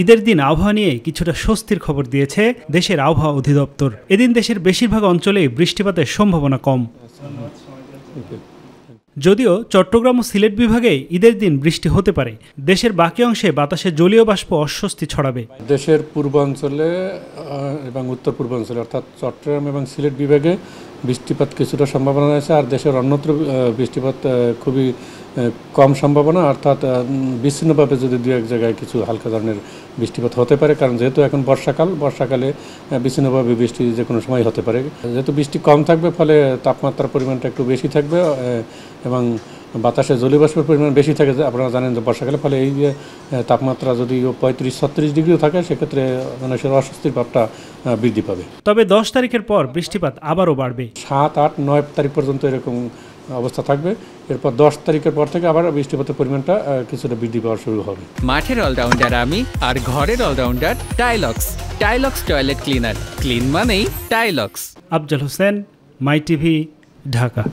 ঈদের দিন আবহাওয়া নিয়ে কিছুটা স্বস্তির খবর দিয়েছে দেশের আবহাওয়া অধিদপ্তর। এদিন দেশের বেশিরভাগ অঞ্চলেই বৃষ্টিপাতের সম্ভাবনা কম। যদিও চট্টগ্রাম ও সিলেট বিভাগে ঈদের দিন বৃষ্টি হতে পারে, দেশের বাকি অংশে বাতাসে জলীয় বাষ্প অস্বস্তি ছড়াবে। দেশের পূর্বাঞ্চলে এবং উত্তর পূর্বাঞ্চলে অর্থাৎ চট্টগ্রাম এবং সিলেট বিভাগে বৃষ্টিপাত কিছুটা সম্ভাবনা আছে, আর দেশের অন্যত্র বৃষ্টিপাত খুবই কম সম্ভাবনা, অর্থাৎ বিচ্ছিন্নভাবে যদি দু এক জায়গায় কিছু হালকা ধরনের বৃষ্টিপাত হতে পারে, কারণ যেহেতু এখন বর্ষাকালে বিচ্ছিন্নভাবে বৃষ্টি যে কোনো সময় হতে পারে। যেহেতু বৃষ্টি কম থাকবে, ফলে তাপমাত্রার পরিমাণটা একটু বেশি থাকবে এবং বাতাসে জলীয়বাষ্পের পরিমাণ বেশি থাকে। আপনারা জানেন যে বর্ষাকালে, ফলে এই যে তাপমাত্রা যদি 35-36 ডিগ্রিও থাকে, সেক্ষেত্রে মানুষের অস্বস্তির ভাবটা বৃদ্ধি পাবে। তবে 10 তারিখের পর বৃষ্টিপাত আবারও বাড়বে। 7, 8, 9 তারিখ পর্যন্ত এরকম অবস্থা থাকবে। এরপর 10 তারিখের পর থেকে আবার বৃষ্টিপাতের পরিমাণটা কিছুটা বৃদ্ধি পাওয়া শুরু হবে। মাঠের অলরাউন্ডার আমি, আর ঘরের allrounder Tylox. Tylox toilet cleaner, clean মানেই টাইলক্স। Afzal Hossain, my TV, Dhaka.